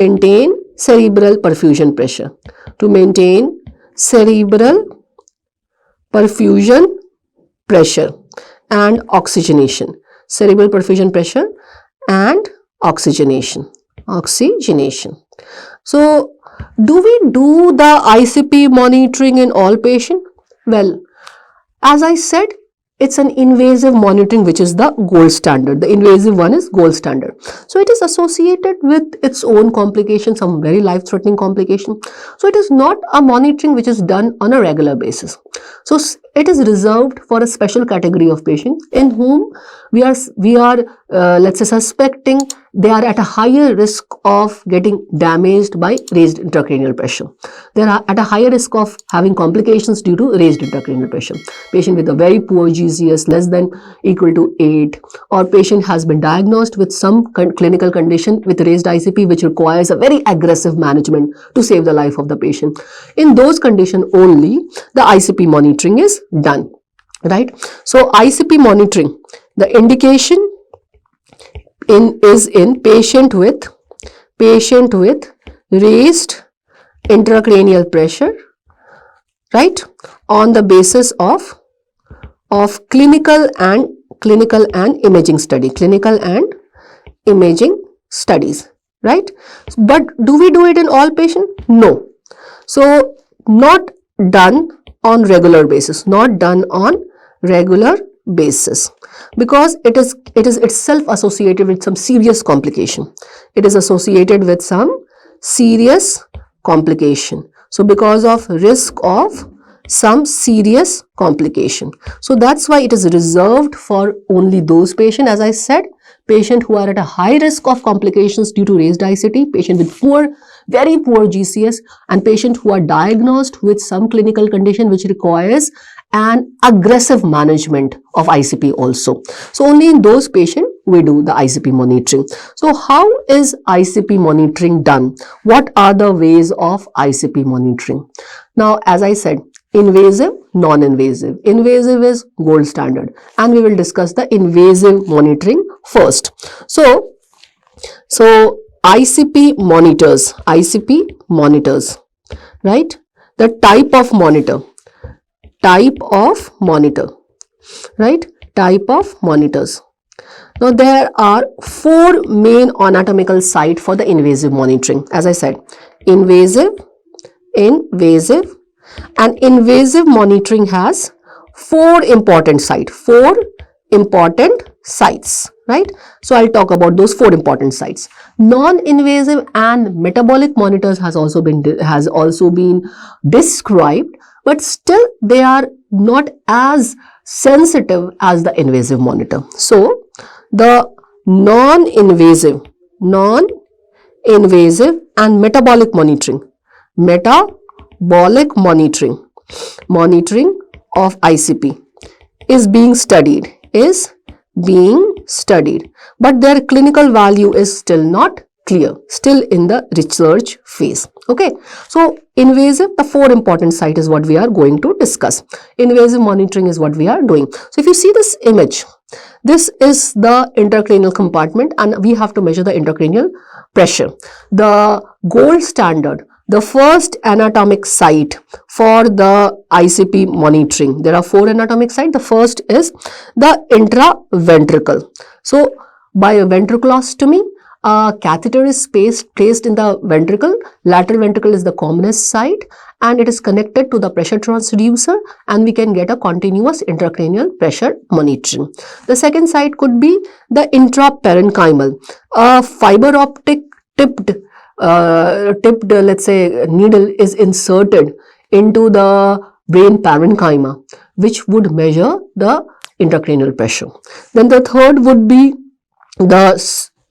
maintain cerebral perfusion pressure. To maintain cerebral perfusion pressure and oxygenation. Cerebral perfusion pressure and oxygenation. So, do we do the ICP monitoring in all patients? Well, as I said, it's an invasive monitoring which is the gold standard. The invasive one is gold standard. So it is associated with its own complications, some very life-threatening complication. So it is not a monitoring which is done on a regular basis. So it is reserved for a special category of patient in whom we are let's say suspecting they are at a higher risk of getting damaged by raised intracranial pressure. They are at a higher risk of having complications due to raised intracranial pressure. Patient with a very poor GCS less than equal to 8, or patient has been diagnosed with some clinical condition with raised ICP which requires a very aggressive management to save the life of the patient. In those conditions only the ICP monitoring is done, right? So ICP monitoring, the indication is in patient with raised intracranial pressure, right, on the basis of clinical and imaging studies, right? But do we do it in all patients? No. So not done on regular basis, because it is itself associated with some serious complication. So because of risk of some serious complication. So that's why it is reserved for only those patients, as I said, patient who are at a high risk of complications due to raised ICP, patient with very poor GCS, and patient who are diagnosed with some clinical condition which requires an aggressive management of ICP also. So only in those patients we do the ICP monitoring. So how is ICP monitoring done? What are the ways of ICP monitoring? Now, as I said, invasive, non-invasive. Invasive is gold standard, and we will discuss the invasive monitoring first. So ICP monitors, right? The type of monitor, right? Type of monitors. Now there are 4 main anatomical sites for the invasive monitoring. As I said, invasive, and invasive monitoring has 4 important sites, right? So I'll talk about those 4 important sites. Non-invasive and metabolic monitors has also been described, but still they are not as sensitive as the invasive monitor. So the non-invasive and metabolic monitoring of ICP is being studied, but their clinical value is still not clear, still in the research phase. Okay, so invasive, the 4 important sites is what we are going to discuss. Invasive monitoring is what we are doing. So if you see this image, this is the intracranial compartment, and we have to measure the intracranial pressure. The gold standard, the first anatomic site for the ICP monitoring, there are 4 anatomic sites. The first is the intraventricle. So by a ventriculostomy, a catheter is placed in the ventricle. Lateral ventricle is the commonest site, and it is connected to the pressure transducer, and we can get a continuous intracranial pressure monitoring. The second site could be the intraparenchymal. A fiber optic tipped let's say needle is inserted into the brain parenchyma, which would measure the intracranial pressure. Then the third would be the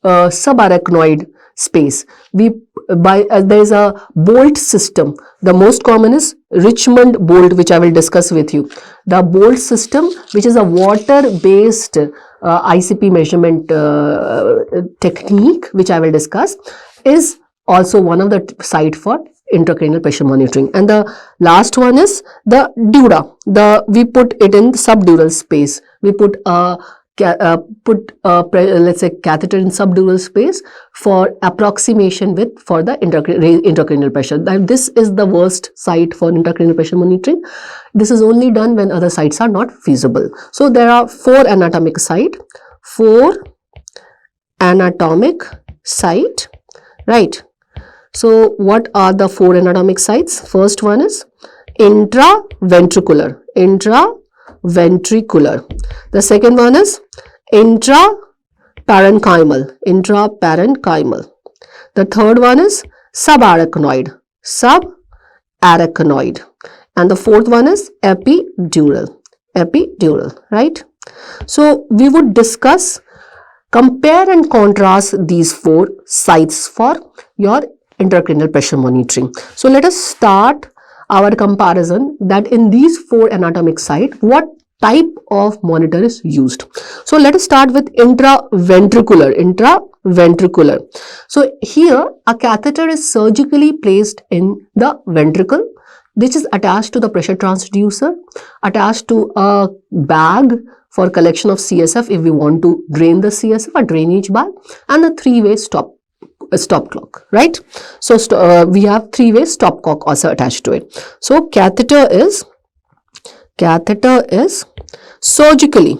subarachnoid space. There is a bolt system. The most common is Richmond bolt, which I will discuss with you. The bolt system, which is a water-based ICP measurement technique, which I will discuss, is also one of the site for intracranial pressure monitoring. And the last one is the dura. We put it in subdural space. We put a put let's say catheter in subdural space for approximation for the intracranial pressure. Now, this is the worst site for intracranial pressure monitoring. This is only done when other sites are not feasible. So there are 4 anatomic site, right? So what are the 4 anatomic sites? First one is intraventricular. The second one is intraparenchymal. The third one is subarachnoid. And the fourth one is epidural, right? So we would discuss, compare and contrast these 4 sites for your intracranial pressure monitoring. So let us start our comparison that in these 4 anatomic sites, what type of monitor is used. So let us start with intraventricular. So here a catheter is surgically placed in the ventricle, which is attached to the pressure transducer, attached to a bag for collection of CSF if we want to drain the CSF, a drainage bag, and a 3-way stopcock, right? So we have 3-way stopcock also attached to it. So catheter is surgically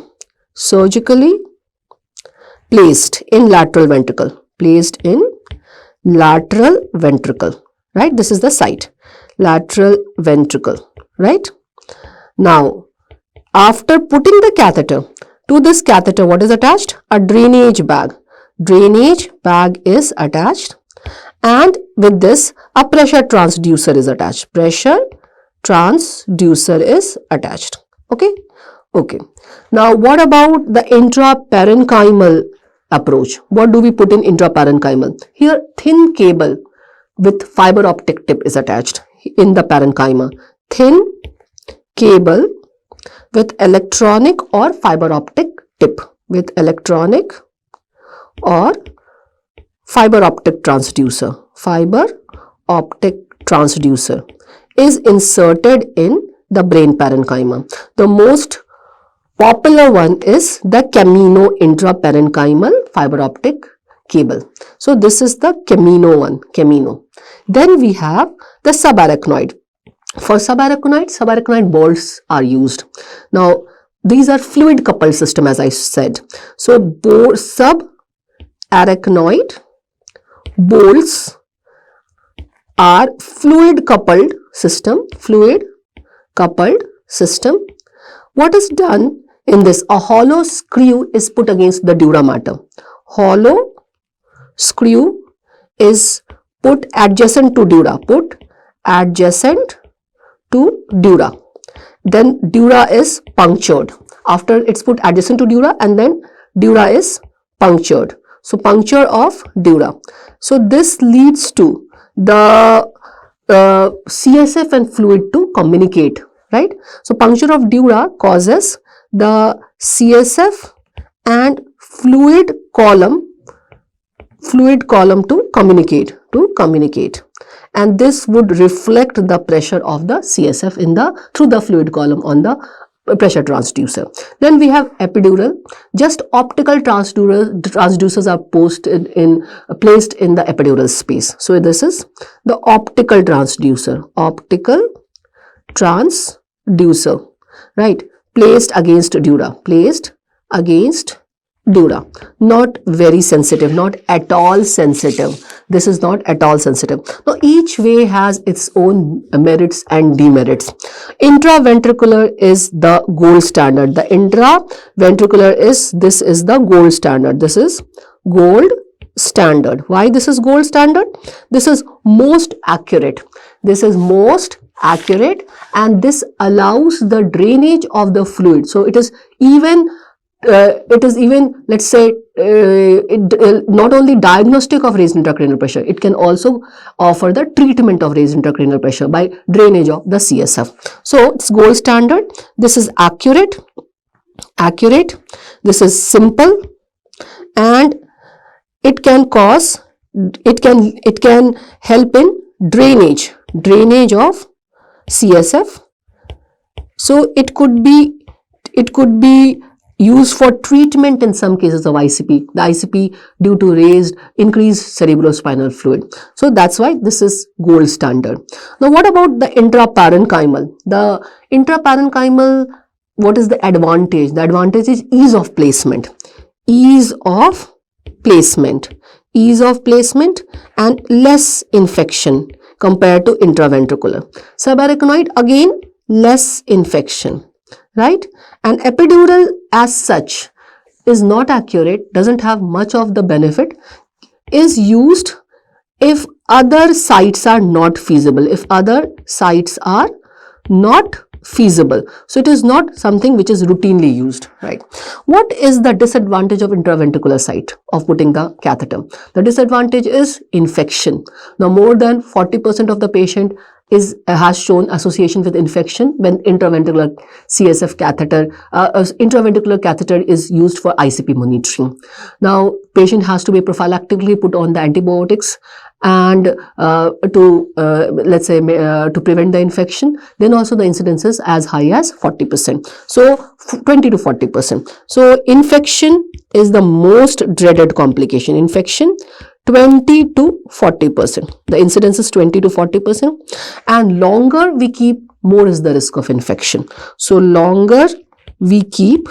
placed in lateral ventricle, right? This is the site, lateral ventricle, right? Now, after putting the catheter, to this catheter, what is attached? A drainage bag. Drainage bag is attached, and with this a pressure transducer is attached. Okay. Now what about the intraparenchymal approach? What do we put in intraparenchymal? Here thin cable with fiber optic tip is attached in the parenchyma. Thin cable with electronic or fiber optic tip, or fiber optic transducer is inserted in the brain parenchyma. The most popular one is the Camino intraparenchymal fiber optic cable. So this is the Camino. Then we have the subarachnoid. For subarachnoid bolts are used. Now these are fluid coupled system, as I said. So subarachnoid bolts are fluid coupled system. What is done in this? A hollow screw is put against the dura mater. Hollow screw is put adjacent to dura. Then dura is punctured. After it's put adjacent to dura, and then dura is punctured. So puncture of dura. So this leads to the CSF and fluid to communicate, right? So puncture of dura causes the CSF and fluid column to communicate, and this would reflect the pressure of the CSF through the fluid column on the pressure transducer. Then we have epidural. Just optical transducers are placed in the epidural space. So this is the optical transducer, right? Placed against dura. Not very sensitive, not at all sensitive. This is not at all sensitive. Now each way has its own merits and demerits. Intraventricular is the gold standard. The intraventricular is the gold standard. This is gold standard. Why this is gold standard? This is most accurate. And this allows the drainage of the fluid. So it is even let's say not only diagnostic of raised intracranial pressure, it can also offer the treatment of raised intracranial pressure by drainage of the CSF. So it's gold standard. This is accurate. This is simple, and it can help in drainage of CSF. So it could be used for treatment in some cases of ICP. The ICP due to increased cerebrospinal fluid. So that's why this is gold standard. Now what about the intraparenchymal? The intraparenchymal, what is the advantage? The advantage is ease of placement. Ease of placement. Ease of placement and less infection compared to intraventricular. Subarachnoid, again less infection, right? And epidural as such is not accurate, doesn't have much of the benefit, is used if other sites are not feasible. If other sites are not feasible. So it is not something which is routinely used, right? What is the disadvantage of intraventricular site of putting the catheter? The disadvantage is infection. Now more than 40% of the patient has shown association with infection when intraventricular CSF catheter, intraventricular catheter is used for ICP monitoring. Now patient has to be prophylactically put on the antibiotics and let's say to prevent the infection. Then also the incidence is as high as 40%. So 20 to 40%. So infection is the most dreaded complication. Infection 20 to 40%. The incidence is 20 to 40%. And longer we keep, more is the risk of infection. So longer we keep,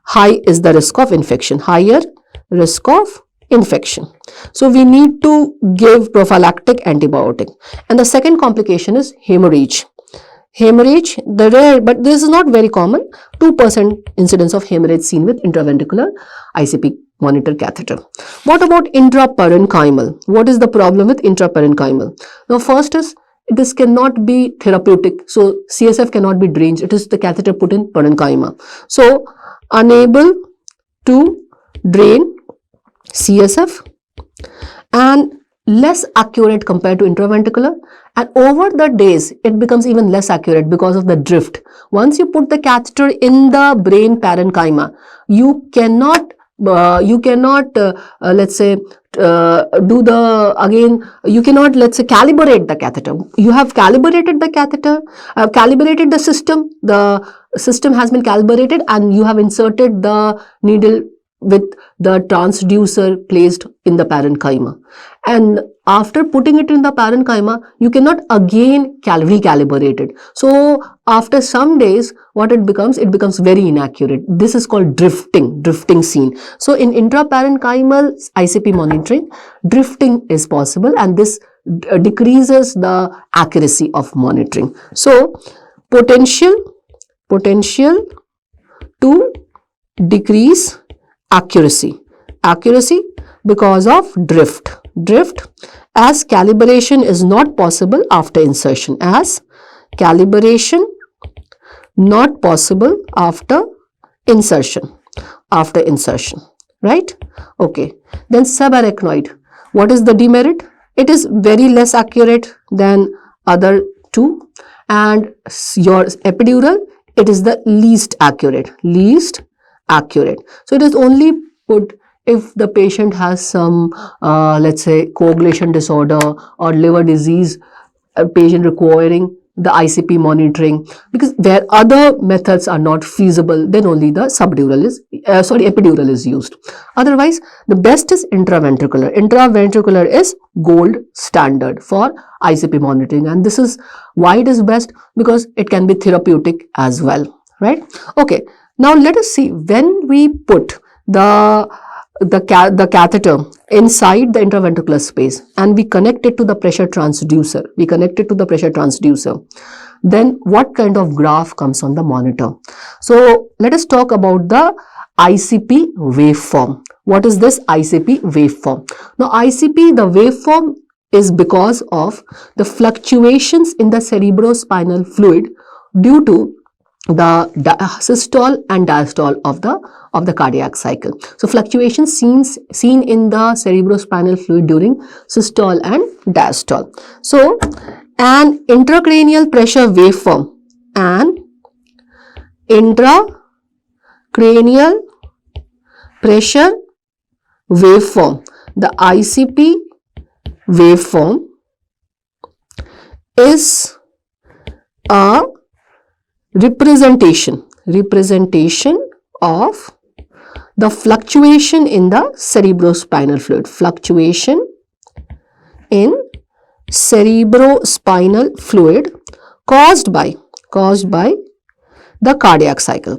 high is the risk of infection. Higher risk of infection. So we need to give prophylactic antibiotic. And the second complication is hemorrhage. Hemorrhage, the rare, but this is not very common, 2% incidence of hemorrhage seen with intraventricular ICP monitor catheter. What about intraparenchymal? What is the problem with intraparenchymal? Now first is, this cannot be therapeutic. So CSF cannot be drained. It is the catheter put in parenchyma. So unable to drain CSF and less accurate compared to intraventricular, and over the days it becomes even less accurate because of the drift. Once you put the catheter in the brain parenchyma, you cannot let's say you cannot, let's say, calibrate the catheter. You have calibrated the catheter, calibrated the system has been calibrated, and you have inserted the needle with the transducer placed in the parenchyma. And after putting it in the parenchyma, you cannot again recalibrate it. So after some days, what it becomes very inaccurate. This is called drifting seen. So in intraparenchymal ICP monitoring, drifting is possible, and this decreases the accuracy of monitoring. So potential to decrease accuracy because of drift, as calibration is not possible after insertion, right? Okay, then subarachnoid, what is the demerit? It is very less accurate than other two, and your epidural, it is the least accurate. So it is only put if the patient has some let's say coagulation disorder or liver disease, a patient requiring the ICP monitoring, because where other methods are not feasible, then only the epidural is used. Otherwise, the best is intraventricular. Intraventricular is gold standard for ICP monitoring, and this is why it is best, because it can be therapeutic as well, right? Okay. Now let us see, when we put the catheter inside the intraventricular space and we connect it to the pressure transducer, then what kind of graph comes on the monitor? So let us talk about the ICP waveform. What is this ICP waveform? Now ICP, the waveform is because of the fluctuations in the cerebrospinal fluid due to the systole and diastole of the cardiac cycle. So fluctuations seen in the cerebrospinal fluid during systole and diastole. So an intracranial pressure waveform, the ICP waveform is a representation of the fluctuation in the cerebrospinal fluid. Fluctuation in cerebrospinal fluid caused by the cardiac cycle.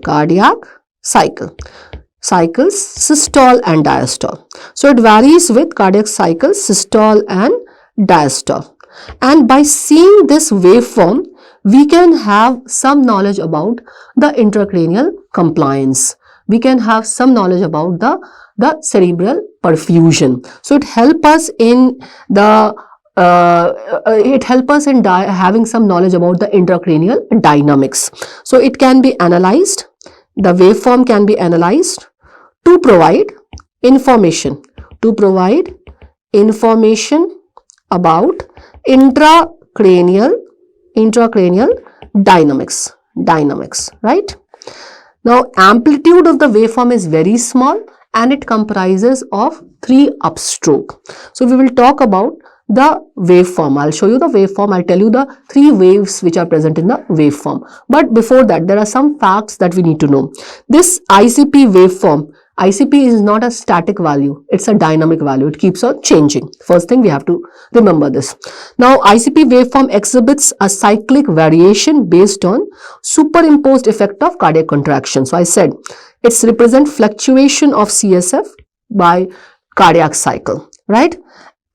Cycles systole and diastole. So it varies with cardiac cycles, systole and diastole. And by seeing this waveform, we can have some knowledge about the intracranial compliance. We can have some knowledge about the cerebral perfusion. So it helps us in having some knowledge about the intracranial dynamics. So it can be analyzed. The waveform can be analyzed to provide information about intracranial dynamics, right? Now, amplitude of the waveform is very small and it comprises of 3 upstroke. So we will talk about the waveform. I'll show you the waveform. I'll tell you the 3 waves which are present in the waveform. But before that, there are some facts that we need to know. This ICP waveform, ICP is not a static value. It's a dynamic value. It keeps on changing. First thing we have to remember this. Now, ICP waveform exhibits a cyclic variation based on superimposed effect of cardiac contraction. So I said it's represent fluctuation of CSF by cardiac cycle, right?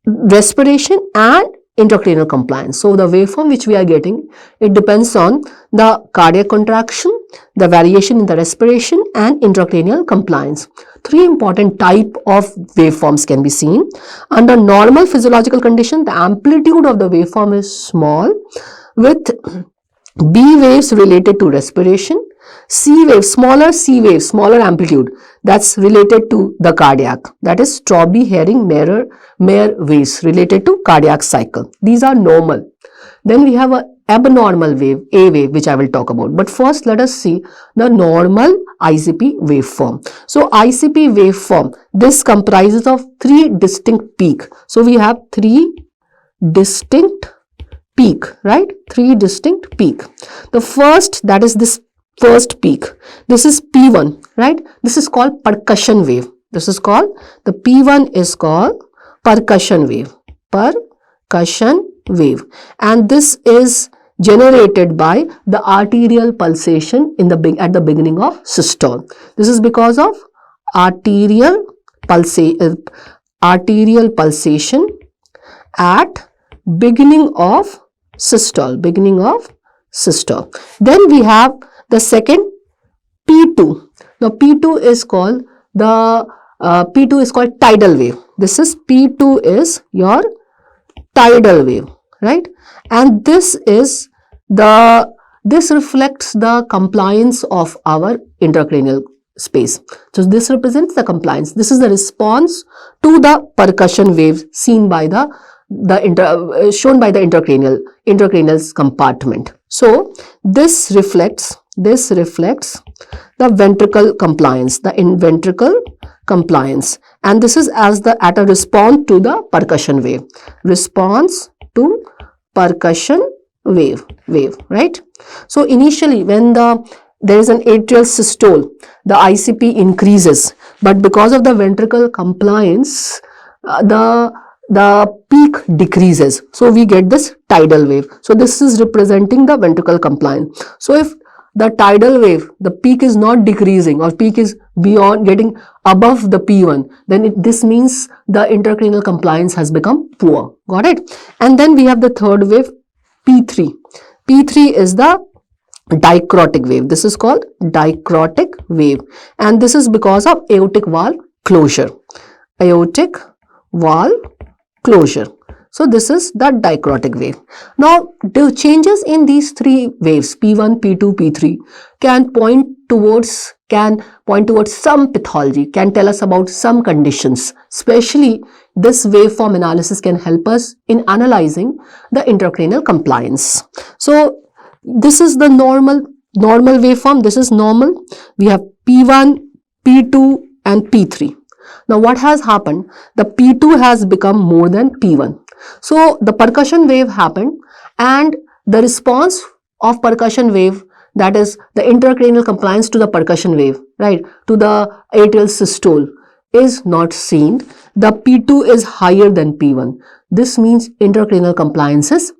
Respiration and intracranial compliance. So the waveform which we are getting, it depends on the cardiac contraction, the variation in the respiration and intracranial compliance. 3 important type of waveforms can be seen. Under normal physiological condition, the amplitude of the waveform is small with B waves related to respiration, C wave, smaller amplitude, that's related to the cardiac. That is Strawberry-Herring-Mayer waves related to cardiac cycle. These are normal. Then we have an abnormal wave, A wave, which I will talk about. But first, let us see the normal ICP waveform. So ICP waveform, this comprises of 3 distinct peaks. So we have 3 distinct peak, right? 3 distinct peak. The first, that is this first peak. This is P1, right? This is called percussion wave. This is called, the P1 is called percussion wave. Percussion wave. And this is generated by the arterial pulsation at the beginning of systole. This is because of arterial pulsation at beginning of systole. Then we have the second P2. Now P2 is called tidal wave. This is P2 is your tidal wave, right? And this reflects the compliance of our intracranial space. So this represents the compliance. This is the response to the percussion waves seen by shown by the intracranial compartment. So this reflects the ventricle compliance, ventricle compliance, and this is at a response to the percussion wave. Response to percussion wave, right? So initially when there is an atrial systole, the ICP increases, but because of the ventricle compliance, the peak decreases. So we get this tidal wave. So this is representing the ventricle compliance. So if the tidal wave, the peak is not decreasing or peak is beyond getting above the P1, then this means the intracranial compliance has become poor. Got it? And then we have the third wave, P3. P3 is the dicrotic wave. This is called dicrotic wave, and this is because of aortic valve closure. Aortic valve closure. So this is the dicrotic wave. Now the changes in these 3 waves, P1, P2, P3, can point towards some pathology, can tell us about some conditions. Especially this waveform analysis can help us in analyzing the intracranial compliance. So this is the normal waveform. This is normal. We have P1, P2 and P3. Now what has happened? The P2 has become more than P1. So the percussion wave happened, and the response of percussion wave, that is the intracranial compliance to the percussion wave, right, to the atrial systole, is not seen. The P2 is higher than P1. This means intracranial compliance is